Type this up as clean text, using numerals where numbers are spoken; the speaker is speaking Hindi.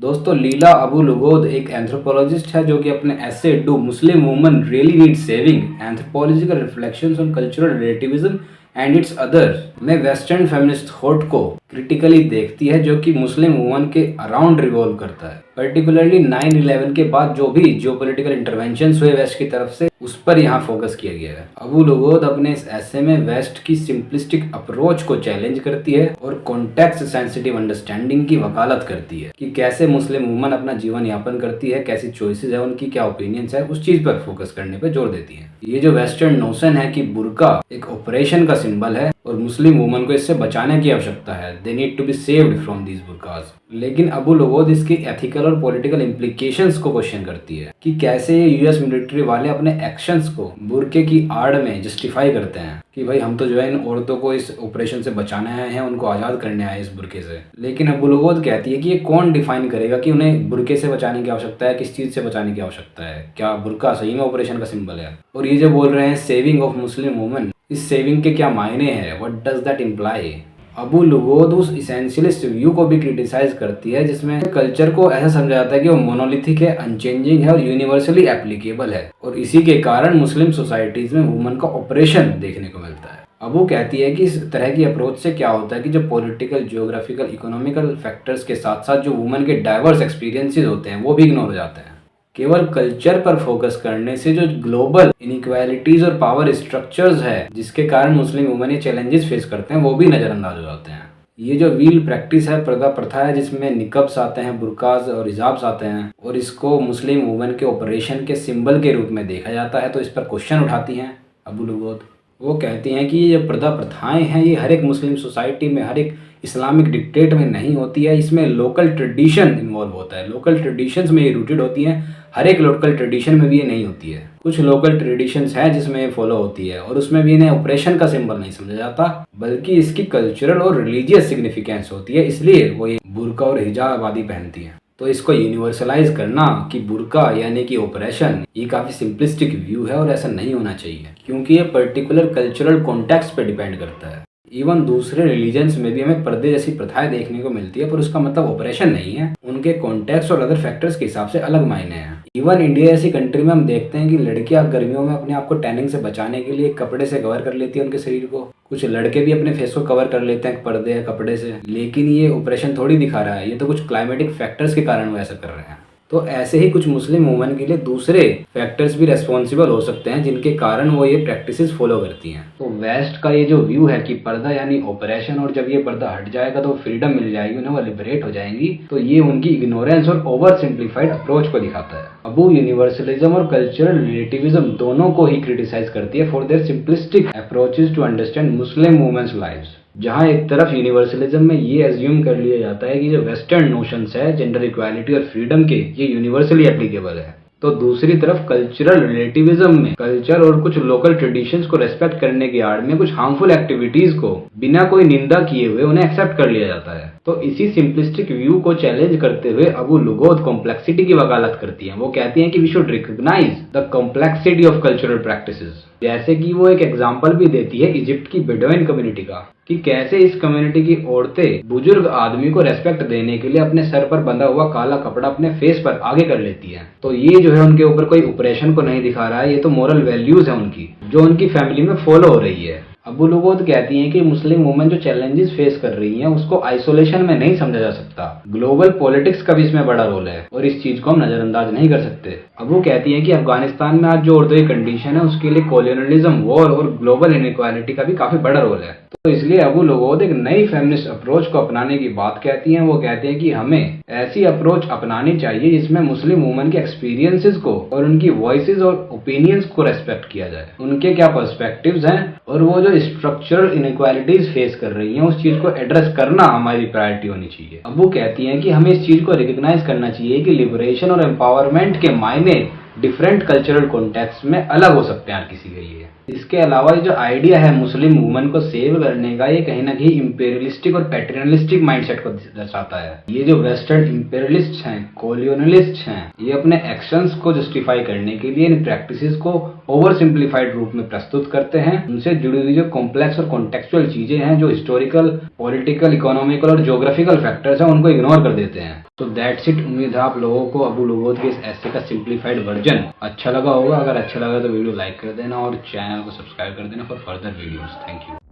दोस्तों, लीला अबू लुगोद एक एंथ्रोपोलॉजिस्ट है जो कि अपने ऐसे do Muslim woman really need saving anthropological reflections on cultural relativism and it's other में वेस्टर्न फेमिनिस्ट थॉट को क्रिटिकली देखती है जो कि मुस्लिम वुमन के अराउंड रिवॉल्व करता है। पर्टिकुलरली 9/11 के बाद जो भी जियोपॉलिटिकल इंटरवेंशंस हुए वेस्ट की तरफ से, उस पर यहाँ फोकस किया गया है। अबू लुगोद अपने इस ऐसे में वेस्ट की सिंपलिस्टिक अप्रोच को चैलेंज करती है और कॉन्टेक्स्ट सेंसिटिव अंडरस्टैंडिंग की वकालत करती है कि कैसे मुस्लिम वुमन अपना जीवन यापन करती है, कैसी चॉइसेस है उनकी, क्या ओपिनियंस है, उस चीज पर फोकस करने पर जोर देती है। ये जो वेस्टर्न नोशन है कि बुर्का एक ऑपरेशन का सिंबल है और मुस्लिम वुमन को इससे बचाने की आवश्यकता है, they need to be saved from these burqas. लेकिन अबू लुगोद इसकी एथिकल और पॉलिटिकल इम्प्लीकेशंस को क्वेश्चन करती है कि कैसे ये यूएस मिलिट्री वाले अपने एक्शंस को बुर्के की आड़ में जस्टिफाई करते हैं कि भाई हम तो जो है इन औरतों को इस ऑपरेशन से बचाने आए हैं, उनको आज़ाद करने आए इस बुर्के से। लेकिन अबू लुगोद कहती है कि ये कौन डिफाइन करेगा कि उन्हें बुर्के से बचाने की आवश्यकता है, किस चीज़ से बचाने की आवश्यकता है, क्या बुर्का सही में ऑपरेशन का सिंबल है। और ये जो बोल रहे हैं सेविंग ऑफ मुस्लिम वुमेन, इस सेविंग के क्या मायने हैं, what does that imply. Abu Lughod उस इसेंशियलिस्ट व्यू को भी क्रिटिसाइज करती है जिसमें कल्चर को ऐसा समझा जाता है कि वो मोनोलिथिक है, अनचेंजिंग है और यूनिवर्सली एप्लीकेबल है, और इसी के कारण मुस्लिम सोसाइटीज में वुमन का ऑपरेशन देखने को मिलता है। अबू कहती है कि इस तरह की अप्रोच से क्या होता है कि जो पॉलिटिकल, जियोग्राफिकल, इकोनॉमिकल फैक्टर्स के साथ साथ जो वुमन के डाइवर्स एक्सपीरियंसेस होते हैं वो भी इग्नोर हो जाते हैं। केवल कल्चर पर फोकस करने से जो ग्लोबल इनइक्वालिटीज और पावर स्ट्रक्चर्स है जिसके कारण मुस्लिम वुमेन ये चैलेंजेस फेस करते हैं वो भी नज़रअंदाज हो जाते हैं। ये जो व्हील प्रैक्टिस है, पर्दा प्रथा है जिसमें निकब्स आते हैं, बुरकाज और हिजाब्स आते हैं और इसको मुस्लिम वुमेन के ऑपरेशन के सिंबल के रूप में देखा जाता है, तो इस पर क्वेश्चन उठाती हैं अबू लुगोद। वो कहती हैं कि ये जो पर्दा प्रथाएं हैं ये हर एक मुस्लिम सोसाइटी में, हर एक इस्लामिक डिक्टेट में नहीं होती है, इसमें लोकल ट्रेडिशन इन्वॉल्व होता है, लोकल ट्रेडिशंस में ये रूटेड होती हैं। हर एक लोकल ट्रेडिशन में भी ये नहीं होती है। कुछ लोकल ट्रेडिशंस हैं जिसमें ये फॉलो होती है और उसमें भी इन्हें ऑपरेशन का सिंबल नहीं समझा जाता, बल्कि इसकी कल्चरल और रिलीजियस सिग्निफिकेंस होती है, इसलिए वो ये बुर्का और हिजाब आदि पहनती हैं। तो इसको यूनिवर्सलाइज करना कि बुर्का यानी कि ऑपरेशन, ये काफ़ी सिंपलिस्टिक व्यू है और ऐसा नहीं होना चाहिए क्योंकि ये पर्टिकुलर कल्चरल कॉन्टेक्स्ट पे डिपेंड करता है। इवन दूसरे रिलीजन्स में भी हमें पर्दे जैसी प्रथाएं देखने को मिलती है, पर उसका मतलब ऑपरेशन नहीं है, उनके कॉन्टेक्स्ट और अदर फैक्टर्स के हिसाब से अलग मायने हैं। इवन इंडिया जैसी कंट्री में हम देखते हैं कि लड़कियां गर्मियों में अपने आप को टैनिंग से बचाने के लिए कपड़े से कवर कर लेती है उनके शरीर को, कुछ लड़के भी अपने फेस को कवर कर लेते हैं पर्दे या कपड़े से, लेकिन ये ऑपरेशन थोड़ी दिखा रहा है, ये तो कुछ क्लाइमेटिक फैक्टर्स के कारण वो ऐसा कर रहे हैं। तो ऐसे ही कुछ मुस्लिम वुमेन के लिए दूसरे फैक्टर्स भी रेस्पॉन्सिबल हो सकते हैं जिनके कारण वो ये प्रैक्टिसेस फॉलो करती हैं। तो वेस्ट का ये जो व्यू है कि पर्दा यानी ऑपरेशन, और जब ये पर्दा हट जाएगा तो फ्रीडम मिल जाएगी उन्हें, वो लिबरेट हो जाएंगी, तो ये उनकी इग्नोरेंस और ओवर सिंप्लीफाइड अप्रोच को दिखाता है। अबू यूनिवर्सलिज्म और कल्चरल रिलेटिविज्म दोनों को ही क्रिटिसाइज करती है for their simplistic approaches to understand Muslim women's lives. जहाँ एक तरफ यूनिवर्सलिज्म में ये एज्यूम कर लिया जाता है कि जो वेस्टर्न नोशंस है जेंडर इक्वालिटी और फ्रीडम के, ये यूनिवर्सली एप्लीकेबल है, तो दूसरी तरफ कल्चरल रिलेटिविज्म में कल्चर और कुछ लोकल ट्रेडिशंस को रेस्पेक्ट करने की आड़ में कुछ हार्मफुल एक्टिविटीज को बिना कोई निंदा किए हुए उन्हें एक्सेप्ट कर लिया जाता है। तो इसी सिंपलिस्टिक व्यू को चैलेंज करते हुए अबू लुगोद कॉम्प्लेक्सिटी की वकालत करती हैं। वो कहती हैं कि we should recognise the complexity of cultural practices. जैसे कि वो एक एग्जांपल भी देती है इजिप्ट की बेडोइन कम्युनिटी का, कि कैसे इस कम्युनिटी की औरतें बुजुर्ग आदमी को रेस्पेक्ट देने के लिए अपने सर पर बंधा हुआ काला कपड़ा अपने फेस पर आगे कर लेती हैं। तो ये जो है उनके ऊपर कोई ऑपरेशन को नहीं दिखा रहा है, ये तो मोरल वैल्यूज है उनकी जो उनकी फैमिली में फॉलो हो रही है। अबू लुगोद कहती हैं कि मुस्लिम वुमेन जो चैलेंजेस फेस कर रही हैं उसको आइसोलेशन में नहीं समझा जा सकता, ग्लोबल पॉलिटिक्स का भी इसमें बड़ा रोल है और इस चीज को हम नजरअंदाज नहीं कर सकते। अबू कहती हैं कि अफगानिस्तान में आज जो औरतों की कंडीशन है उसके लिए कॉलोनियलिज्म, वॉर और ग्लोबल इनइक्वालिटी का भी काफी बड़ा रोल है। तो इसलिए अबू लुगोद एक नई फेमिनिस्ट अप्रोच को अपनाने की बात कहती हैं। वो कहते हैं कि हमें ऐसी अप्रोच अपनानी चाहिए जिसमें मुस्लिम वुमेन के एक्सपीरियंसेस को और उनकी वॉइसेस और ओपिनियंस को रेस्पेक्ट किया जाए, उनके क्या पर्सपेक्टिव्स हैं और वो जो स्ट्रक्चरल इनइक्वालिटीज फेस कर रही हैं उस चीज को एड्रेस करना हमारी प्रायोरिटी होनी चाहिए। अबू कहती हैं कि हमें इस चीज को रिकॉग्नाइज करना चाहिए कि लिबरेशन और एम्पावरमेंट के मायने डिफरेंट कल्चरल कॉन्टेक्स्ट में अलग हो सकते हैं हर किसी के लिए। इसके अलावा ये जो आइडिया है मुस्लिम वुमन को सेव करने का, ये कहीं ना कहीं इंपेरियलिस्टिक और पैट्रियलिस्टिक माइंडसेट को दर्शाता है। ये जो वेस्टर्न इंपेरियलिस्ट हैं, कोलोनियलिस्ट हैं, ये अपने एक्शंस को जस्टिफाई करने के लिए इन प्रैक्टिसेस को ओवर सिंप्लीफाइड रूप में प्रस्तुत करते हैं। उनसे जुड़ी हुई जो कॉम्प्लेक्स और कॉन्टेक्चुअल चीजें हैं, जो हिस्टोरिकल, पॉलिटिकल, इकोनॉमिकल और ज्योग्राफिकल फैक्टर्स हैं, उनको इग्नोर कर देते हैं। तो दैट्स इट। उम्मीद है आप लोगों को अबू लुगोद के इस ऐसे का सिंप्लीफाइड वर्जन अच्छा लगा होगा। अगर अच्छा लगा तो वीडियो लाइक कर देना और चैनल को सब्सक्राइब कर देना for further videos. Thank you.